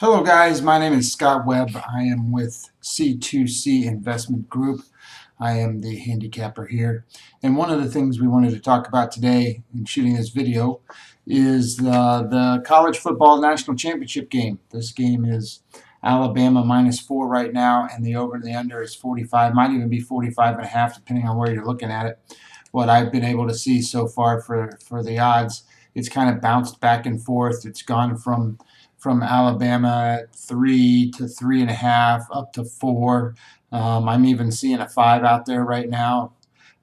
Hello guys, my name is Scott Webb. I am with C2C Investment Group. I am the handicapper here. And one of the things we wanted to talk about today in shooting this video is the college football national championship game. This game is Alabama -4 right now, and the over and the under is 45, might even be 45 and a half depending on where you're looking at it. What I've been able to see so far for the odds, it's kind of bounced back and forth. It's gone from Alabama at 3 to 3.5 up to 4. I'm even seeing a 5 out there right now.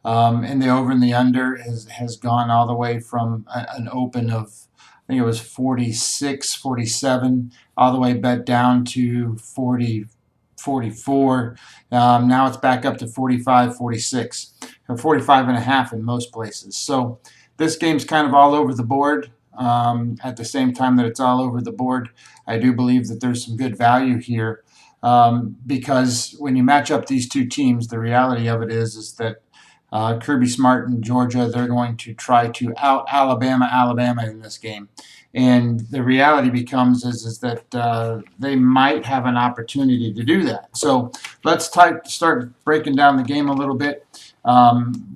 And the over and the under has gone all the way from an open of, I think it was 46, 47, all the way bet down to 40, 44. Now it's back up to 45, 46, or 45 and a half in most places. So this game's kind of all over the board. At the same time that it's all over the board, I do believe that there's some good value here, because when you match up these two teams, the reality of it is that Kirby Smart and Georgia, they're going to try to out Alabama in this game. And the reality becomes is that they might have an opportunity to do that. So let's start breaking down the game a little bit.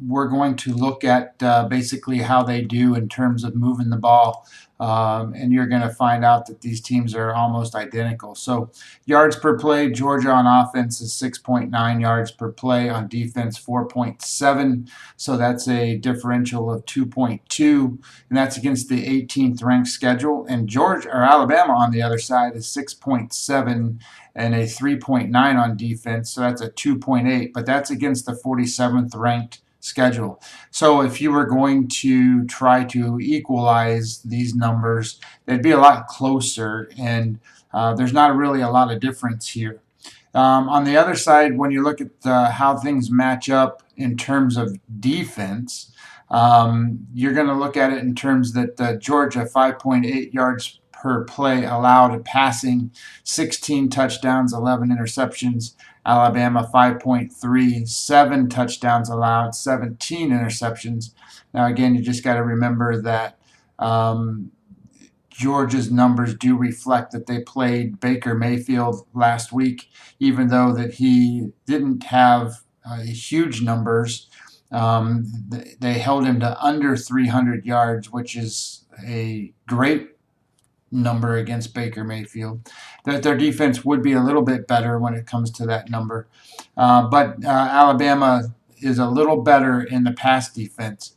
We're going to look at basically how they do in terms of moving the ball, and you're going to find out that these teams are almost identical. So yards per play, Georgia on offense is 6.9 yards per play, on defense 4.7, so that's a differential of 2.2, and that's against the 18th ranked schedule. And Georgia or Alabama on the other side is 6.7 and a 3.9 on defense, so that's a 2.8, but that's against the 47th ranked schedule. So if you were going to try to equalize these numbers, they'd be a lot closer, and there's not really a lot of difference here. On the other side, when you look at how things match up in terms of defense, you're going to look at it in terms that Georgia 5.8 yards per play allowed passing, 16 touchdowns, 11 interceptions. Alabama 5.3, 7 touchdowns allowed, 17 interceptions. Now again, you just got to remember that Georgia's numbers do reflect that they played Baker Mayfield last week, even though that he didn't have huge numbers. They held him to under 300 yards, which is a great number against Baker Mayfield. That their defense would be a little bit better when it comes to that number. But Alabama is a little better in the pass defense.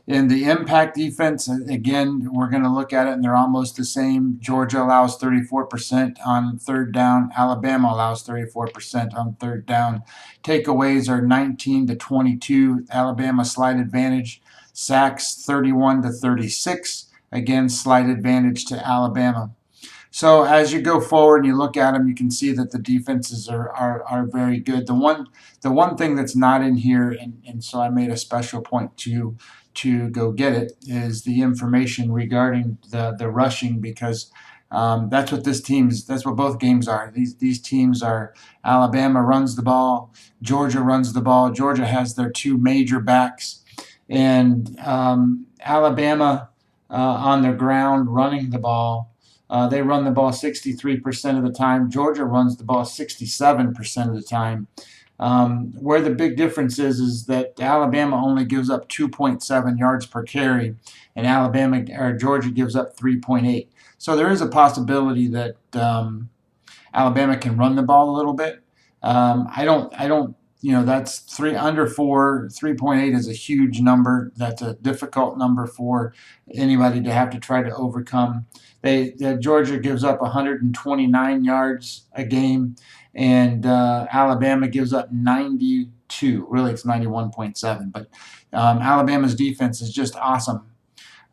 In the impact defense, again, we're going to look at it, and they're almost the same. Georgia allows 34% on third down. Alabama allows 34% on third down. Takeaways are 19 to 22. Alabama slight advantage. Sacks 31 to 36. Again, slight advantage to Alabama. So as you go forward and you look at them, you can see that the defenses are very good. The one thing that's not in here, and so I made a special point to go get it, is the information regarding the rushing, because that's what both games are. These teams are, Alabama runs the ball, Georgia runs the ball. Georgia has their two major backs, and Alabama on the ground running the ball. They run the ball 63% of the time. Georgia runs the ball 67% of the time. Where the big difference is that Alabama only gives up 2.7 yards per carry, and Georgia gives up 3.8. So there is a possibility that Alabama can run the ball a little bit. I don't. That's under 4, 3.8 is a huge number. That's a difficult number for anybody to have to try to overcome. Georgia gives up 129 yards a game, and Alabama gives up 92. Really, it's 91.7. But Alabama's defense is just awesome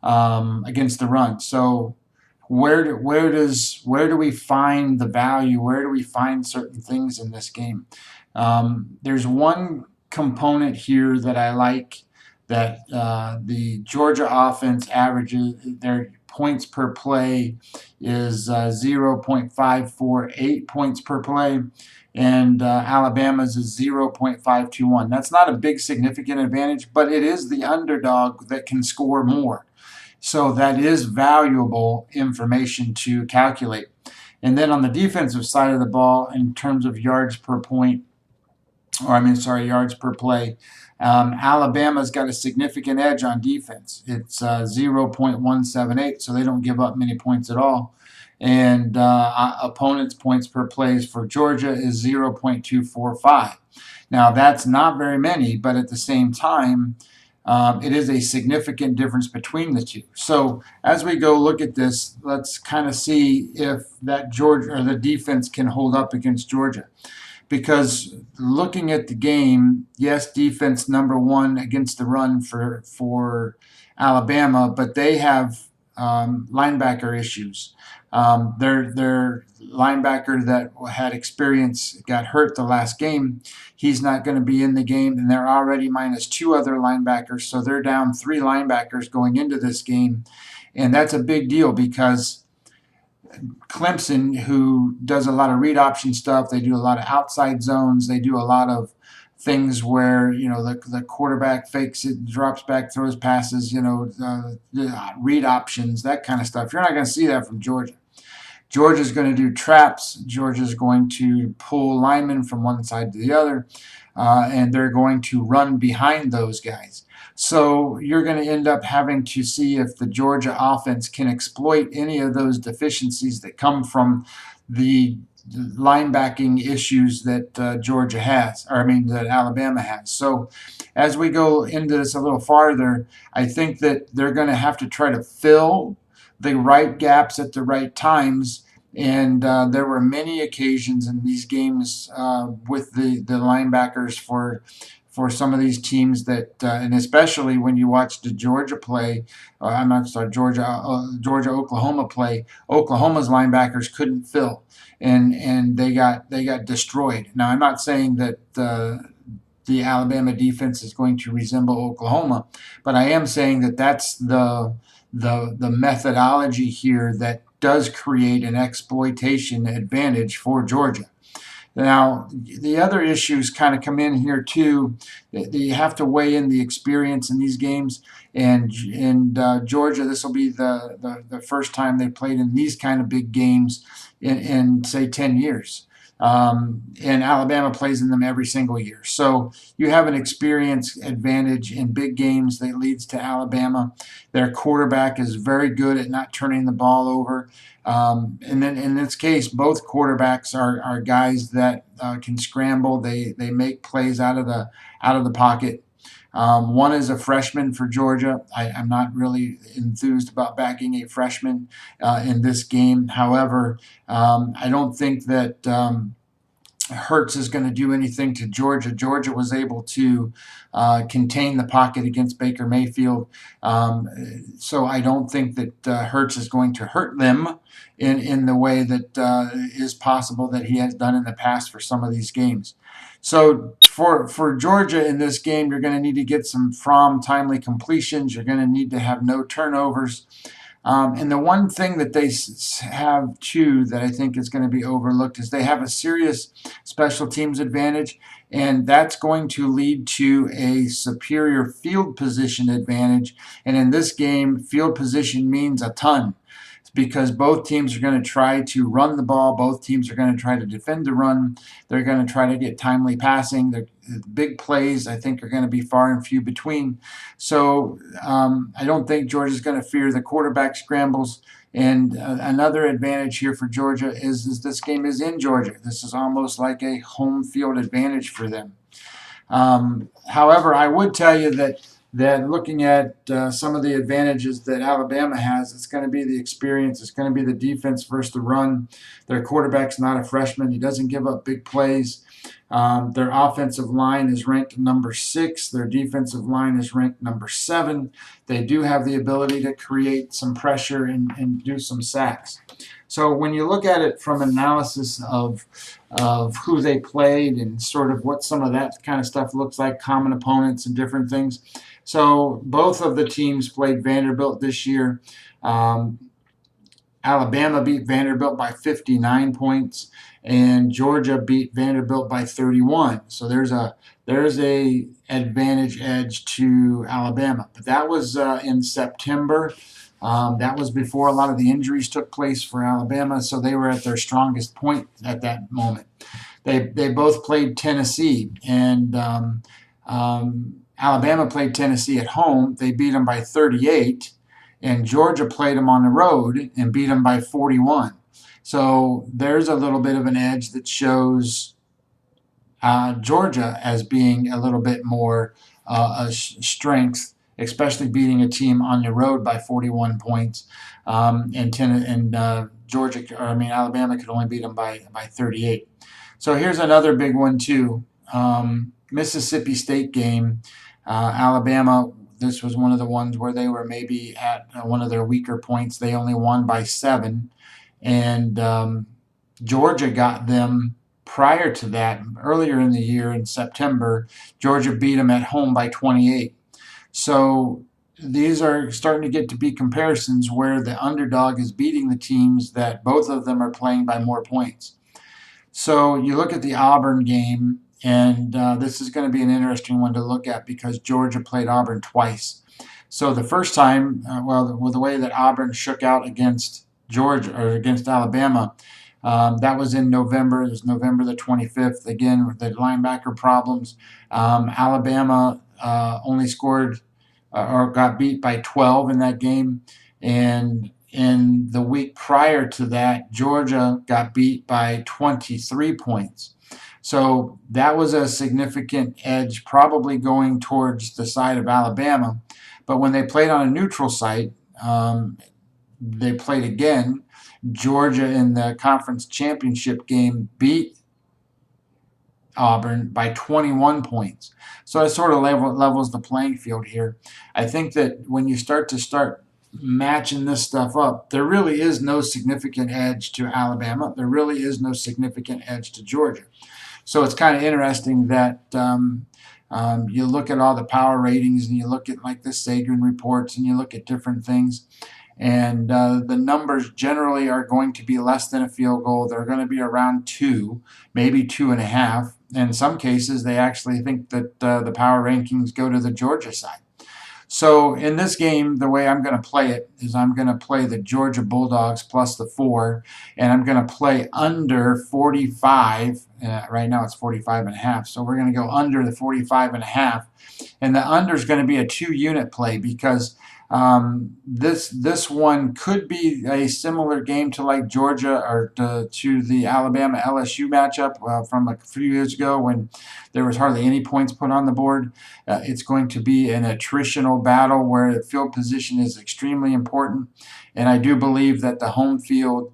against the run. So where do we find the value? Where do we find certain things in this game? There's one component here that I like, that the Georgia offense averages, their points per play is 0.548 points per play, and Alabama's is 0.521. That's not a big significant advantage, but it is the underdog that can score more. So that is valuable information to calculate. And then on the defensive side of the ball, in terms of yards per point, or I mean, sorry, yards per play, Alabama's got a significant edge on defense. It's 0.178, so they don't give up many points at all. And opponents' points per plays for Georgia is 0.245. Now, that's not very many, but at the same time, it is a significant difference between the two. So as we go look at this, let's kind of see if that Georgia or the defense can hold up against Georgia. Because looking at the game, yes, defense number one against the run for Alabama, but they have linebacker issues. Their linebacker that had experience got hurt the last game. He's not going to be in the game, and they're already minus two other linebackers, so they're down three linebackers going into this game, and that's a big deal because Clemson, who does a lot of read option stuff, they do a lot of outside zones, they do a lot of things where the quarterback fakes it, drops back, throws passes, read options, that kind of stuff. You're not going to see that from Georgia. Georgia's going to do traps. Georgia's going to pull linemen from one side to the other, and they're going to run behind those guys. So you're going to end up having to see if the Georgia offense can exploit any of those deficiencies that come from the linebacking issues that Georgia has, or I mean that Alabama has. So as we go into this a little farther, I think that they're going to have to try to fill the right gaps at the right times. And there were many occasions in these games with the linebackers for some of these teams that, and especially when you watch the Georgia play, I'm not sorry, Oklahoma play. Oklahoma's linebackers couldn't fill, and they got destroyed. Now I'm not saying that the Alabama defense is going to resemble Oklahoma, but I am saying that that's the methodology here that does create an exploitation advantage for Georgia. Now, the other issues kind of come in here too. You have to weigh in the experience in these games. And Georgia, this will be the first time they played in these kind of big games in say 10 years. And Alabama plays in them every single year. So you have an experience advantage in big games that leads to Alabama. Their quarterback is very good at not turning the ball over. And then in this case, both quarterbacks are guys that can scramble. They make plays out of the pocket. One is a freshman for Georgia. I'm not really enthused about backing a freshman in this game. However, I don't think that Hurts is going to do anything to Georgia. Georgia was able to contain the pocket against Baker Mayfield. So I don't think that Hurts is going to hurt them in the way that is possible that he has done in the past for some of these games. So for Georgia in this game, you're going to need to get some timely completions. You're going to need to have no turnovers. And the one thing that they have, too, that I think is going to be overlooked is they have a serious special teams advantage, and that's going to lead to a superior field position advantage. And in this game, field position means a ton because both teams are going to try to run the ball. Both teams are going to try to defend the run. They're going to try to get timely passing. The big plays, I think, are going to be far and few between. So I don't think Georgia's going to fear the quarterback scrambles. And another advantage here for Georgia is this game is in Georgia. This is almost like a home field advantage for them. However, I would tell you that looking at some of the advantages that Alabama has, it's going to be the experience. It's going to be the defense versus the run. Their quarterback's not a freshman. He doesn't give up big plays. Their offensive line is ranked number 6. Their defensive line is ranked number 7. They do have the ability to create some pressure and do some sacks. So when you look at it from analysis of who they played and sort of what some of that kind of stuff looks like, common opponents and different things. So both of the teams played Vanderbilt this year. Alabama beat Vanderbilt by 59 points, and Georgia beat Vanderbilt by 31. So there's a advantage edge to Alabama. But that was in September. That was before a lot of the injuries took place for Alabama, so they were at their strongest point at that moment. They both played Tennessee, and Alabama played Tennessee at home. They beat them by 38, and Georgia played them on the road and beat them by 41. So there's a little bit of an edge that shows Georgia as being a little bit more a strength, especially beating a team on the road by 41 points. Georgia, or I mean Alabama, could only beat them by 38. So here's another big one too. Mississippi State game. Alabama. This was one of the ones where they were maybe at one of their weaker points. They only won by 7, and Georgia got them prior to that. Earlier in the year, in September, Georgia beat them at home by 28. So these are starting to get to be comparisons where the underdog is beating the teams that both of them are playing by more points. So you look at the Auburn game, and this is going to be an interesting one to look at because Georgia played Auburn twice. So the first time, with the way that Auburn shook out against Georgia or against Alabama, that was in November. It was November the 25th. Again, with the linebacker problems, Alabama only scored or got beat by 12 in that game, and in the week prior to that, Georgia got beat by 23 points. So that was a significant edge, probably going towards the side of Alabama. But when they played on a neutral site, they played again. Georgia in the conference championship game beat Auburn by 21 points. So it sort of levels the playing field here. I think that when you start matching this stuff up, there really is no significant edge to Alabama. There really is no significant edge to Georgia. So it's kind of interesting that you look at all the power ratings and you look at like the Sagan reports and you look at different things. And the numbers generally are going to be less than a field goal. They're going to be around 2, maybe 2.5. In some cases, they actually think that the power rankings go to the Georgia side. So in this game, the way I'm going to play it is I'm going to play the Georgia Bulldogs plus the 4, and I'm going to play under 45. Right now it's 45.5, so we're going to go under the 45.5. And the under is going to be a 2-unit play because this one could be a similar game to like Georgia or to the Alabama LSU matchup from a few years ago when there was hardly any points put on the board. It's going to be an attritional battle where the field position is extremely important, and I do believe that the home field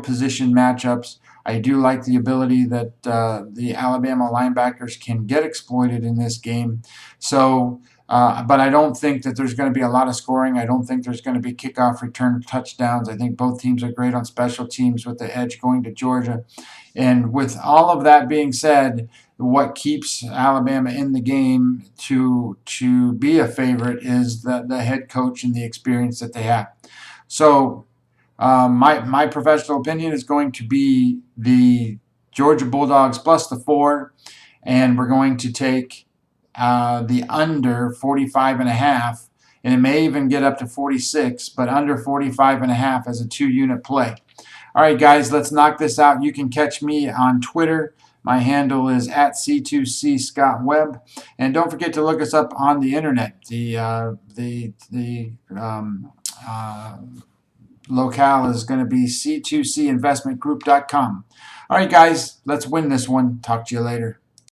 position matchups, I do like the ability that the Alabama linebackers can get exploited in this game. So but I don't think that there's going to be a lot of scoring. I don't think there's going to be kickoff return touchdowns. I think both teams are great on special teams with the edge going to Georgia. And with all of that being said, what keeps Alabama in the game to be a favorite is the head coach and the experience that they have. So my professional opinion is going to be the Georgia Bulldogs plus the 4, and we're going to take the under 45.5, and it may even get up to 46, but under 45.5 as a 2-unit play. All right, guys, let's knock this out. You can catch me on Twitter. My handle is at C2C Scott Webb, and don't forget to look us up on the internet. The locale is going to be c2cinvestmentgroup.com. All right, guys, let's win this one. Talk to you later.